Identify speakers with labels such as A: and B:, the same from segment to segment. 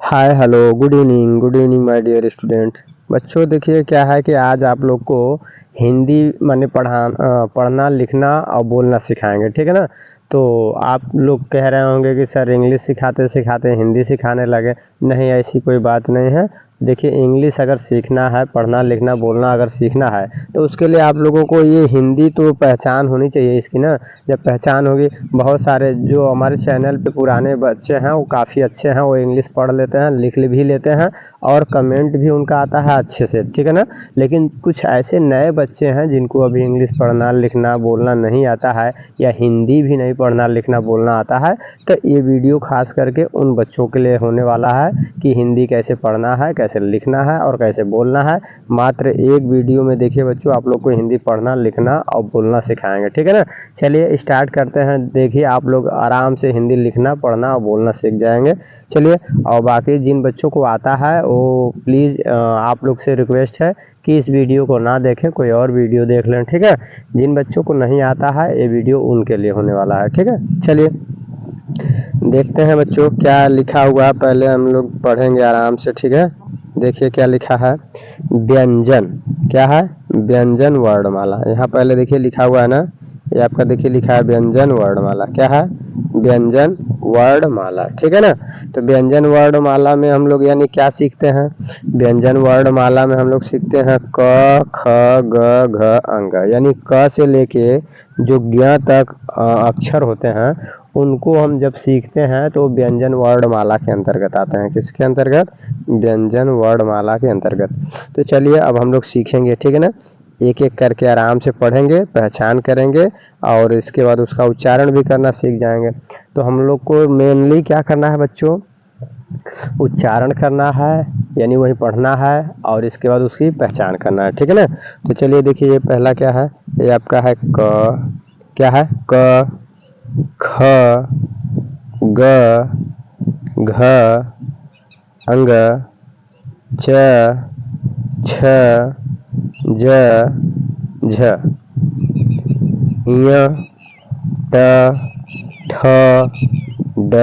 A: Hi hello good evening my dear student. बच्चों देखिए क्या है कि आज आप लोग को हिंदी माने पढ़ना लिखना और बोलना सिखाएंगे, ठीक है ना। तो आप लोग कह रहे होंगे कि सर इंग्लिश सिखाते सिखाते हिंदी सिखाने लगे। नहीं, ऐसी कोई बात नहीं है। देखिए इंग्लिश अगर सीखना है, पढ़ना लिखना बोलना अगर सीखना है तो उसके लिए आप लोगों को ये हिंदी तो पहचान होनी चाहिए इसकी ना। जब पहचान होगी, बहुत सारे जो हमारे चैनल पे पुराने बच्चे हैं वो काफ़ी अच्छे हैं, वो इंग्लिश पढ़ लेते हैं, लिख भी लेते हैं और कमेंट भी उनका आता है अच्छे से, ठीक है ना। लेकिन कुछ ऐसे नए बच्चे हैं जिनको अभी इंग्लिश पढ़ना लिखना बोलना नहीं आता है या हिंदी भी नहीं पढ़ना लिखना बोलना आता है। तो ये वीडियो खास करके उन बच्चों के लिए होने वाला है कि हिंदी कैसे पढ़ना है, कैसे लिखना है और कैसे बोलना है। मात्र एक वीडियो में देखिए बच्चों, आप लोग को हिंदी पढ़ना लिखना और बोलना सिखाएंगे, ठीक है ना। चलिए स्टार्ट करते हैं। देखिए आप लोग आराम से हिंदी लिखना पढ़ना और बोलना सीख जाएंगे। चलिए, और बाकी जिन बच्चों को आता है वो प्लीज़ आप लोग से रिक्वेस्ट है कि इस वीडियो को ना देखें, कोई और वीडियो देख लें, ठीक है। जिन बच्चों को नहीं आता है ये वीडियो उनके लिए होने वाला है, ठीक है। चलिए देखते हैं बच्चों क्या लिखा हुआ है, पहले हम लोग पढ़ेंगे आराम से, ठीक है। देखिए क्या लिखा है, व्यंजन। क्या है? व्यंजन वर्णमाला। यहाँ पहले देखिए लिखा हुआ है ना, ये आपका देखिए लिखा है व्यंजन वर्णमाला। क्या है? व्यंजन वर्णमाला, ठीक है ना। तो व्यंजन वर्णमाला में हम लोग यानी क्या सीखते हैं? व्यंजन वर्णमाला में हम लोग सीखते हैं क ख ग घ अंग, यानी क से लेके जो ज्ञ तक अक्षर होते हैं उनको हम जब सीखते हैं तो व्यंजन वर्णमाला के अंतर्गत आते हैं। किसके अंतर्गत? व्यंजन वर्णमाला के अंतर्गत। तो चलिए अब हम लोग सीखेंगे, ठीक है ना। एक एक करके आराम से पढ़ेंगे, पहचान करेंगे और इसके बाद उसका उच्चारण भी करना सीख जाएंगे। तो हम लोग को मेनली क्या करना है बच्चों? उच्चारण करना है, यानी वही पढ़ना है और इसके बाद उसकी पहचान करना है, ठीक है ना। तो चलिए देखिए ये पहला क्या है, ये आपका है क। क्या है? क ख ग घ अंग च छ ज झ ञ ट ठ ड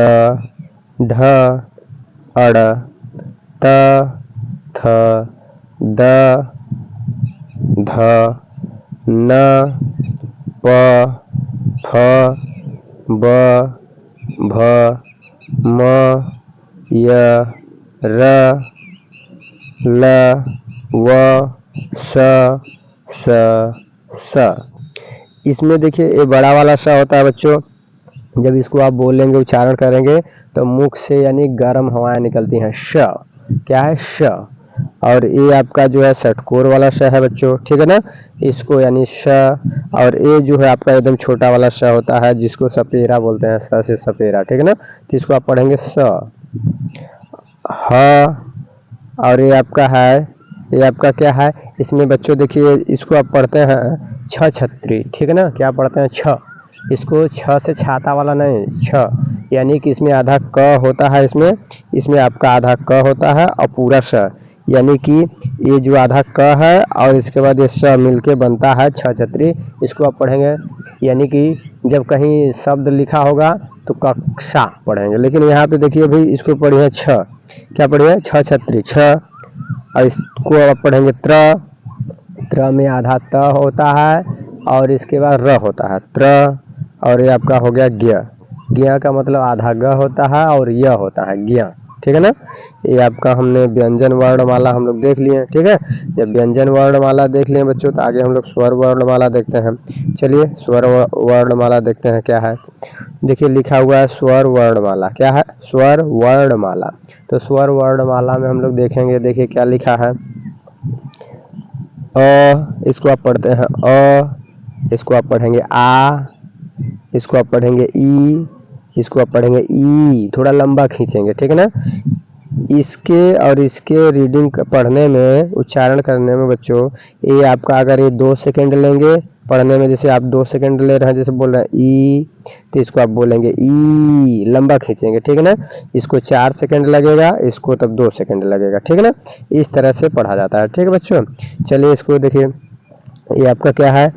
A: ढ अड़ त थ द ध न प फ ब भ म य र ल व स। इसमें देखिए ये बड़ा वाला स होता है बच्चों। जब इसको आप बोलेंगे उच्चारण करेंगे तो मुख से यानी गर्म हवाएं निकलती हैं, श। क्या है? श। और ये आपका जो है षटकोर वाला श है बच्चों, ठीक है ना। इसको यानी श। और ये जो है आपका एकदम छोटा वाला श होता है जिसको सपेरा बोलते हैं, स से सपेरा, ठीक है ना। तो इसको आप पढ़ेंगे स। ह। और ये आपका है, ये आपका क्या है? इसमें बच्चों देखिए इसको आप पढ़ते हैं छ छत्री, ठीक है ना। क्या पढ़ते हैं? छ। इसको छ से छाता वाला नहीं, छ, यानी कि इसमें आधा क होता है, इसमें आपका आधा क होता है और पूरा स, यानी कि ये जो आधा क है और इसके बाद ये स मिलके बनता है छ छत्री। इसको आप पढ़ेंगे, यानी कि जब कहीं शब्द लिखा होगा तो कक्षा पढ़ेंगे, लेकिन यहाँ पे देखिए भाई इसको पढ़िए छ। क्या पढ़िए? छ छत्री, छ। और इसको आप पढ़ेंगे त्र। त्र में आधा त होता है और इसके बाद र होता है, त्र। और ये आपका हो गया ज्ञ। ज्ञ का मतलब आधा ग होता है और य होता है, ज्ञ, ठीक है ना। ये आपका हमने व्यंजन वर्णमाला हम लोग देख लिए, ठीक है। जब व्यंजन वर्णमाला देख लिए बच्चों तो आगे हम लोग स्वर वर्णमाला देखते हैं। चलिए स्वर वर्णमाला देखते हैं क्या है। देखिए लिखा हुआ है स्वर वर्णमाला। क्या है? स्वर वर्णमाला। तो स्वर वर्णमाला में हम लोग देखेंगे, देखिए क्या लिखा है। अ, इसको आप पढ़ते हैं अ, इसको आप पढ़ेंगे आ, इसको आप पढ़ेंगे ई, इसको आप पढ़ेंगे ई, थोड़ा लंबा खींचेंगे, ठीक है ना। इसके और इसके रीडिंग पढ़ने में, उच्चारण करने में बच्चों, ये आपका अगर ये 2 सेकंड लेंगे पढ़ने में, जैसे आप 2 सेकंड ले रहे हैं, जैसे बोल रहे हैं ई, तो इसको आप बोलेंगे ई, लंबा खींचेंगे, ठीक है ना। इसको 4 सेकंड लगेगा, इसको तब 2 सेकंड लगेगा, ठीक है ना। इस तरह से पढ़ा जाता है, ठीक है बच्चों। चलिए इसको देखिए, ये आपका क्या है?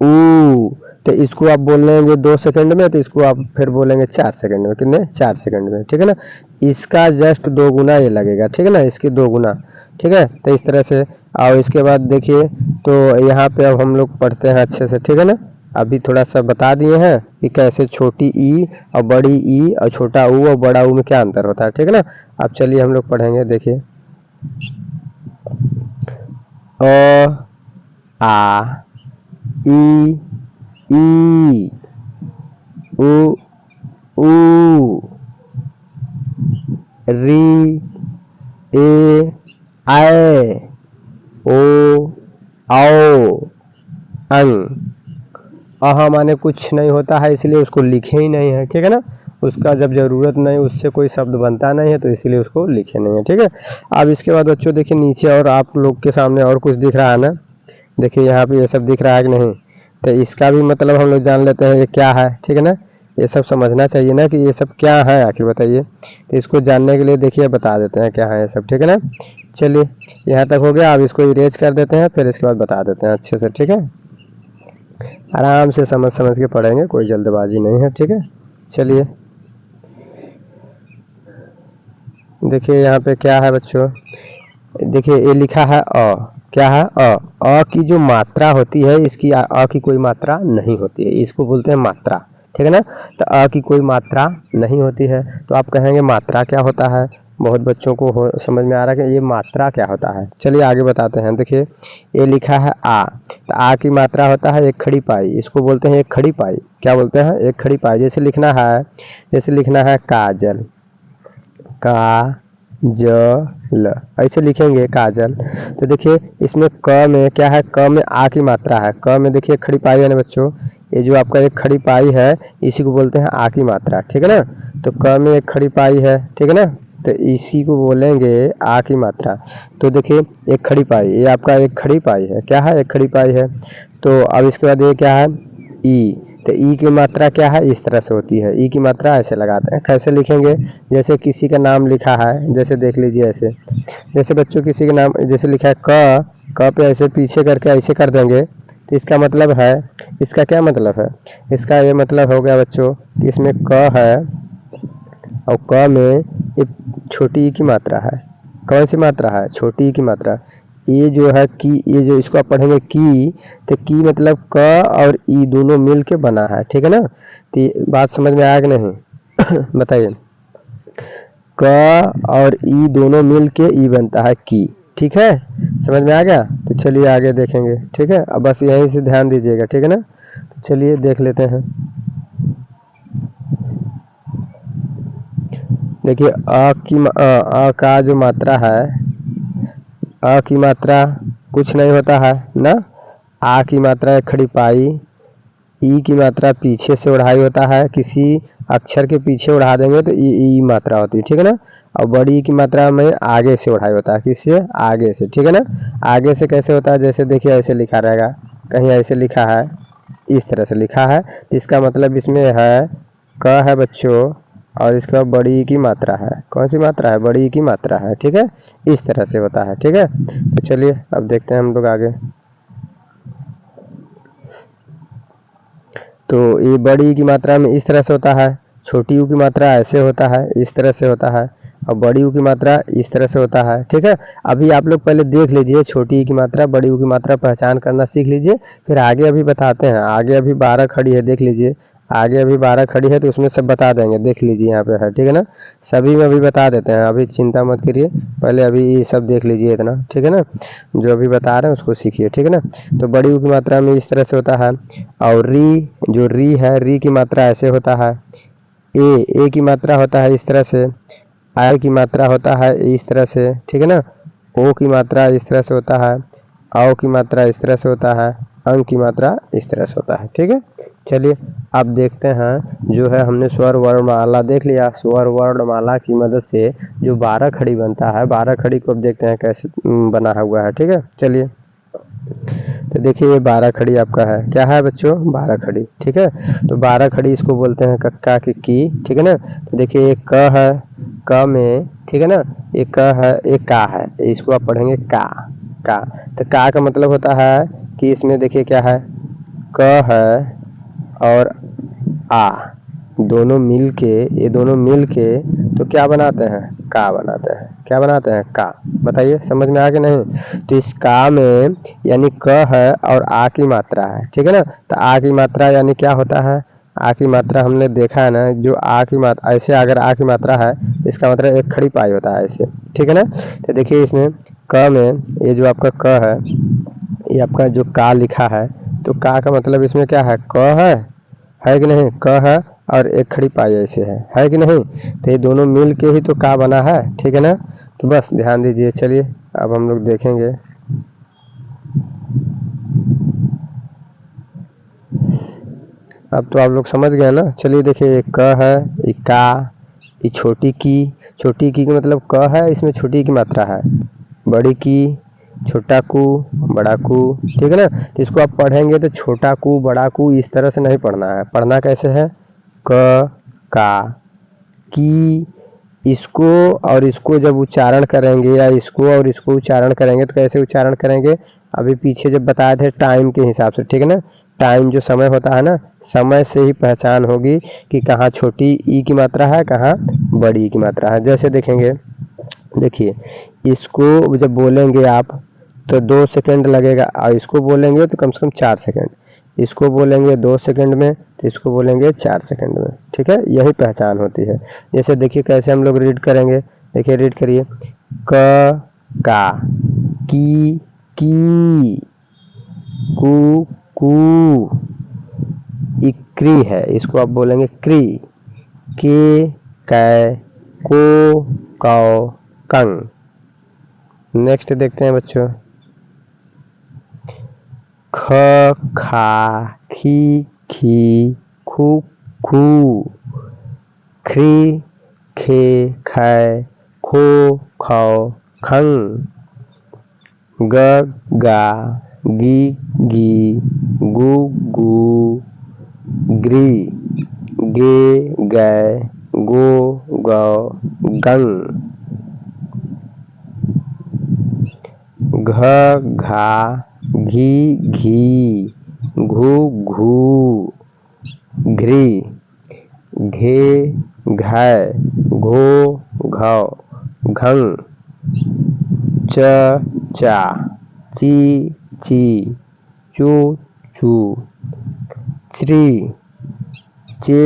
A: ऊ। तो इसको आप बोल लेंगे 2 सेकंड में, तो इसको आप फिर बोलेंगे 4 सेकंड में। कितने? 4 सेकंड में, ठीक है ना। इसका जस्ट 2 गुना ये लगेगा, ठीक है ना, इसके 2 गुना, ठीक है। तो इस तरह से। और इसके बाद देखिए, तो यहाँ पे अब हम लोग पढ़ते हैं अच्छे से, ठीक है ना। अभी थोड़ा सा बता दिए हैं कि कैसे छोटी ई और बड़ी ई और छोटा ऊ और बड़ा ऊ में क्या अंतर होता है, ठीक है ना। अब चलिए हम लोग पढ़ेंगे, देखिए। अ आ ई ई उ ऊ री ए आए ओ आओ अं। अहा माने कुछ नहीं होता है, इसलिए उसको लिखे ही नहीं है, ठीक है ना। उसका जब जरूरत नहीं, उससे कोई शब्द बनता नहीं है, तो इसीलिए उसको लिखे नहीं है, ठीक है। अब इसके बाद बच्चों देखिए नीचे, और आप लोग के सामने और कुछ दिख रहा है ना। देखिए यहाँ पे ये सब दिख रहा है कि नहीं। तो इसका भी मतलब हम लोग जान लेते हैं ये क्या है, ठीक है ना। ये सब समझना चाहिए ना कि ये सब क्या है आखिर, बताइए। तो इसको जानने के लिए देखिए बता देते हैं क्या है ये सब, ठीक है ना। चलिए यहाँ तक हो गया। अब इसको इरेज कर देते हैं, फिर इसके बाद बता देते हैं अच्छे से, ठीक है। आराम से समझ समझ के पढ़ेंगे, कोई जल्दबाजी नहीं है, ठीक है। चलिए देखिए यहाँ पे क्या है बच्चों। देखिए ये लिखा है अ, क्या है अ की जो मात्रा होती है, इसकी अ की कोई मात्रा नहीं होती है, इसको बोलते हैं मात्रा, ठीक है ना। तो अ की कोई मात्रा नहीं होती है, तो आप कहेंगे मात्रा क्या होता है। बहुत बच्चों को समझ में आ रहा है कि ये मात्रा क्या होता है। चलिए आगे बताते हैं। देखिए ये लिखा है आ, तो आ की मात्रा होता है एक खड़ी पाई, इसको बोलते हैं एक खड़ी पाई। क्या बोलते हैं? एक खड़ी पाई। जैसे लिखना है, जैसे लिखना है काजल, का ज ल, ऐसे लिखेंगे काजल। तो देखिए इसमें क में क्या है, क में आ की मात्रा है। क में देखिए खड़ी पाई है ना बच्चों, ये जो आपका एक खड़ी पाई है, इसी को बोलते हैं आ की मात्रा, ठीक है ना। तो क में एक खड़ी पाई है, ठीक है ना, तो इसी को बोलेंगे आ की मात्रा। तो देखिए एक खड़ी पाई, ये आपका एक खड़ी पाई है, क्या है, एक खड़ी पाई है। तो अब इसके बाद ये क्या है, ई। तो ई की मात्रा क्या है, इस तरह से होती है। ई की मात्रा ऐसे लगाते हैं। कैसे लिखेंगे, जैसे किसी का नाम लिखा है, जैसे देख लीजिए ऐसे। जैसे बच्चों किसी का नाम जैसे लिखा है क पे ऐसे पीछे करके ऐसे कर देंगे, तो इसका मतलब है, इसका क्या मतलब है, इसका ये मतलब हो गया बच्चों कि इसमें क है और क में एक छोटी ई की मात्रा है। कौन सी मात्रा है, छोटी ई की मात्रा। ये जो है की, ये जो इसको आप पढ़ेंगे की, तो की मतलब क और ई दोनों मिल के बना है, ठीक है ना। तो ये बात समझ में आया कि नहीं बताइए। क और ई दोनों मिल के ई बनता है की, ठीक है, समझ में आ गया। तो चलिए आगे देखेंगे, ठीक है। अब बस यहीं से ध्यान दीजिएगा, ठीक है ना। तो चलिए देख लेते हैं। देखिए अ का जो मात्रा है, अ की मात्रा कुछ नहीं होता है ना। आ की मात्रा एक खड़ी पाई, ई की मात्रा पीछे से उड़ाई होता है, किसी अक्षर के पीछे उड़ा देंगे तो ई मात्रा होती है, ठीक है ना। और बड़ी ई की मात्रा में आगे से उड़ाई होता है, किससे, आगे से, ठीक है ना। आगे से कैसे होता है, जैसे देखिए ऐसे लिखा रहेगा, कहीं ऐसे लिखा है, इस तरह से लिखा है, इसका मतलब इसमें है क है बच्चों, और इसका बड़ी ई की मात्रा है। कौन सी मात्रा है, बड़ी ई की मात्रा है, ठीक है। इस तरह से होता है, ठीक है। तो चलिए अब देखते हैं हम लोग आगे। तो ये बड़ी ई की मात्रा में इस तरह से होता है, छोटी यू की मात्रा ऐसे होता है, इस तरह से होता है, और बड़ी यू की मात्रा इस तरह से होता है, ठीक है। अभी आप लोग पहले देख लीजिए छोटी ई की मात्रा, बड़ी यू की मात्रा पहचान करना सीख लीजिए, फिर आगे अभी बताते हैं। आगे अभी 12 खड़ी है, देख लीजिए, आगे अभी 12 खड़ी है, तो उसमें सब बता देंगे, देख लीजिए यहाँ पे है, ठीक है ना। सभी में अभी बता देते हैं, अभी चिंता मत करिए, पहले अभी ये सब देख लीजिए इतना, ठीक है ना। जो अभी बता रहे हैं उसको सीखिए, ठीक है ना। तो बड़ी यू की मात्रा में इस तरह से होता है। और री, जो री है, री की मात्रा ऐसे होता है। ए की मात्रा होता है इस तरह से। आई की मात्रा होता है इस तरह से, ठीक है ना। ओ की मात्रा इस तरह से होता है, औ की मात्रा इस तरह से होता है, अंक की मात्रा इस तरह से होता है, ठीक है। चलिए अब देखते हैं, जो है हमने स्वर वर्णमाला देख लिया। स्वर वर्णमाला की मदद से जो 12 खड़ी बनता है, 12 खड़ी को अब देखते हैं कैसे बना हुआ है, ठीक है। चलिए तो देखिए ये 12 खड़ी आपका है, क्या है बच्चों, 12 खड़ी, ठीक है। तो 12 खड़ी इसको बोलते हैं कक्का की, ठीक है ना। तो देखिए एक क है, क में, ठीक है ना, एक क है, एक का है, इसको आप पढ़ेंगे का। तो का का मतलब होता है कि इसमें देखिए क्या है, क है, और आ, दोनों मिल के, ये दोनों मिल के तो क्या बनाते हैं, का बनाते हैं। क्या बनाते हैं, का। बताइए समझ में आ कि नहीं। तो इस का में यानी क है और आ की मात्रा है, ठीक है ना। तो आ की मात्रा यानी क्या होता है, आ की मात्रा हमने देखा है ना, जो आ की मात्रा ऐसे अगर आ की मात्रा है इसका मतलब एक खड़ी पाई होता है ऐसे, ठीक है ना। तो देखिए इसमें क में ये जो आपका क है, ये आपका जो का लिखा है, तो का का मतलब इसमें क्या है, क है कि नहीं, क है और एक खड़ी पाई ऐसे है कि नहीं। तो ये दोनों मिल के ही तो का बना है, ठीक है ना। तो बस ध्यान दीजिए। चलिए अब हम लोग देखेंगे। अब तो आप लोग समझ गए ना। चलिए देखिए, एक क है, एक का, ये छोटी की मतलब क है, इसमें छोटी की मात्रा है, बड़ी की, छोटा कू, बड़ा कू, ठीक है ना। तो इसको आप पढ़ेंगे तो छोटा कू बड़ा कू इस तरह से नहीं पढ़ना है। पढ़ना कैसे है, क, का, की, इसको और इसको जब उच्चारण करेंगे या इसको और इसको उच्चारण करेंगे तो कैसे उच्चारण करेंगे, अभी पीछे जब बताए थे टाइम के हिसाब से, ठीक है ना। टाइम जो समय होता है ना, समय से ही पहचान होगी कि कहाँ छोटी ई की मात्रा है, कहाँ बड़ी ई की मात्रा है। जैसे देखेंगे, देखिए इसको जब बोलेंगे आप तो 2 सेकंड लगेगा और इसको बोलेंगे तो कम से कम 4 सेकंड, इसको बोलेंगे 2 सेकंड में तो इसको बोलेंगे 4 सेकंड में, ठीक है। यही पहचान होती है। जैसे देखिए कैसे हम लोग रीड करेंगे, देखिए रीड करिए, क, का, की, कू, कू, इक्री है, इसको आप बोलेंगे क्री, के, कै, को, कौ, कंग। नेक्स्ट देखते हैं बच्चों, ख, खा, खी, खी, खू, खू, ख्री, खे, खै, खो, खौ, खंग, ग, गा, गी, गी, गु, गू, ग्री, गे, गै, गो, गौ, गंग, घ, घा, घी, घी, घू, घू, घ्री, घे, घै, घो, घौ, घंग, च, चा, ची, ची, चू, चू, च्री, चे,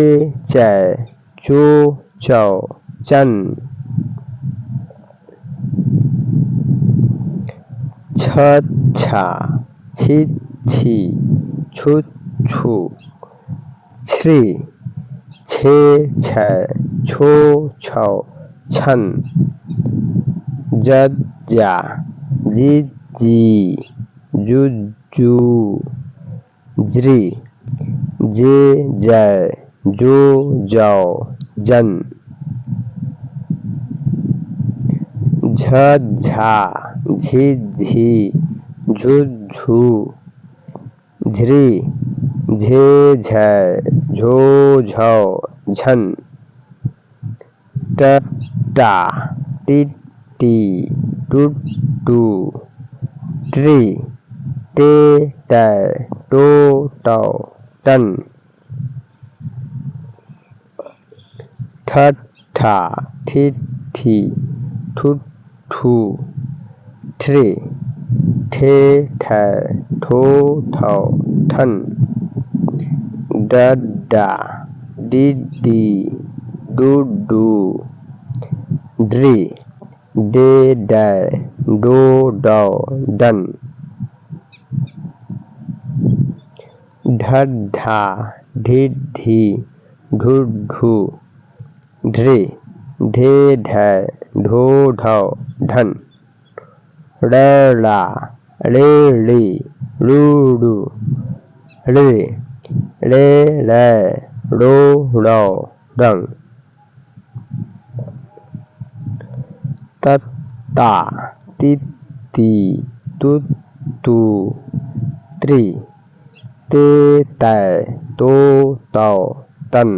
A: चै, चो, चौ, चन, छ, छा, छी, छी, छु, छू, छ्री, छे, छै, छो, छौ, छन, ज, जा, जी, जी, जू, जू, ज्री, जे, जै, जो, जौ, जन, झ, झा, झी, झी, झु, झू, झ्री, झे, झै, झो, झौ, झन, ट, टा, टी, टी, टू, टू, ट्री, टे, टै, टो, टौ, टन, ठ, ठा, ठी, ठी, ठू, ठू, थ्री, ठे, ठै, ठो, ठौ, ठन, ड, डा, डी, डी, डू, डू, ड्री, डे, डै, डो, डौ, डन, ढ, ढा, ढी, ढी, ढू, ढू, ढ्री, ढे, ढै, ढो, ढौ, ढन, ड़, ड़ा, ड़े, ड़ी, ड़ू, डू, ड़ी, ड़े, ड़ै, ड़ो, ड़ौ, डंग, त, ता, ति, ती, तु, तू, त्री, ते, तै, तो, तौ, तन,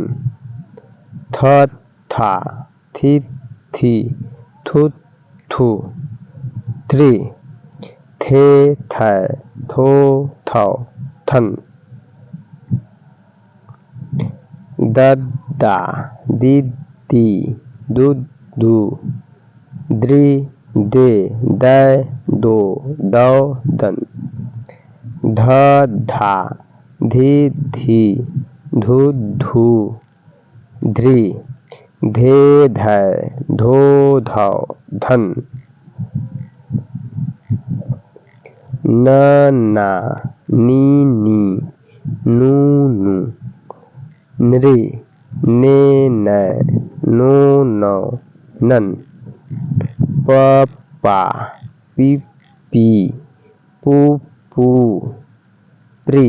A: थ, था, थी, थी, थु, थू, थ्री, थे, थै, थो, थौ, थन, दद्दा दीदी दुदू द्री दे दै दो दौ दन ध धा धी धी धू धू ध्री धे धै धो धौ धन न ना नी नी नू नू नृ ने नै नो नौ नन प पा पी पी पू पू प्री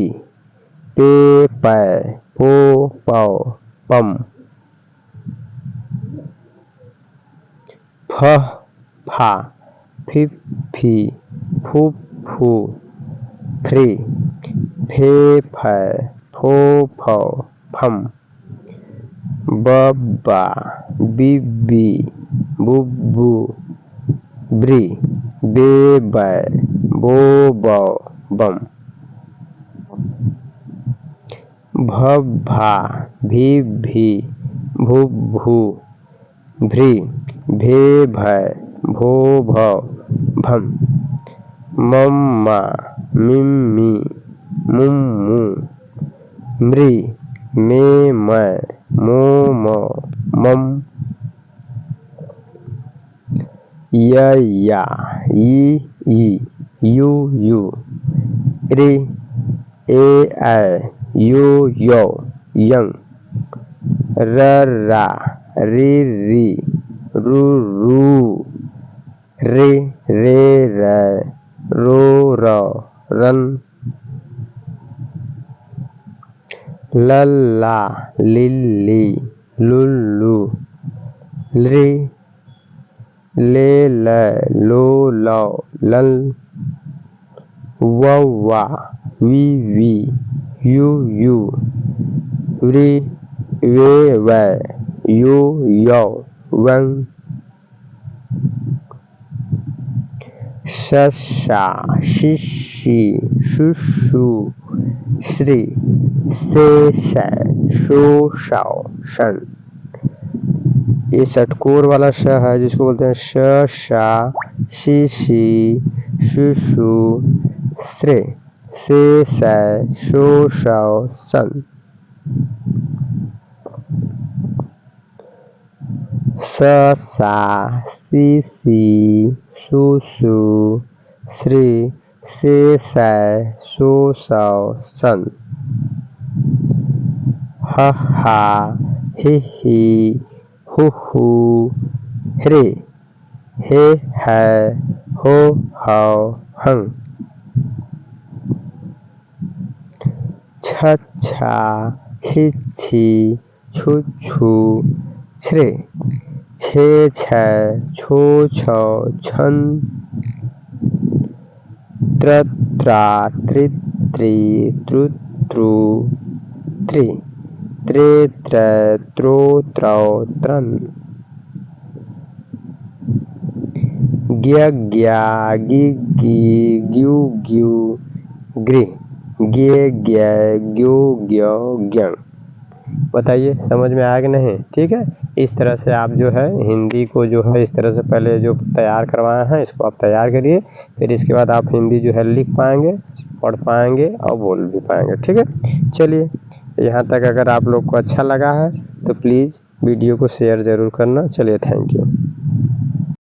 A: पे पै पो पौ पम फ फा फि फी फू फू फ्री फे फै फो फौ फम बब्बा बिब्बी बुब्बू ब्री बे बै बो बौ बम भभा भी भी भुभु भ्री भे भै भो भौ भम मम्मा मिम्मी मुम्मू मृ मे मै मो मौ मम या ई यू यू ऋ ए ऐ यो यौ यंग रा रि री रु रू रे रै रो रौ रन लल्ला लिल्ली लुल्लू लृ ले लै लो लौ लल वौवा वी यू वे वै यो यौ वं शशा शिशी शुशु श्री से शै शो शौ शन। ये षटकोर वाला श है जिसको बोलते हैं श शा शी शी शुशु श्रे से शै शो शौ सन। स सा सी सी सु सु श्री से शै सो सौ सन। ह हा हि ही हु हु ह्रे हे है हो हौ हं। छ छा छी छी छु छु छ्रे छे छै छो छौ छन। त्र त्रा त्रि त्रित्रुत्रु त्रि त्रे त्रै त्रो त्रौ त्रन। ग्य ग्या गि गी ग्यू ग्यू ग्री गे ग्य ग्यो ग्यो ग्यं। बताइए समझ में आया कि नहीं? ठीक है, इस तरह से आप जो है हिंदी को जो है इस तरह से पहले जो तैयार करवाए हैं इसको आप तैयार करिए, फिर इसके बाद आप हिंदी जो है लिख पाएंगे, पढ़ पाएंगे और बोल भी पाएंगे। ठीक है, चलिए यहाँ तक अगर आप लोग को अच्छा लगा है तो प्लीज़ वीडियो को शेयर ज़रूर करना। चलिए, थैंक यू।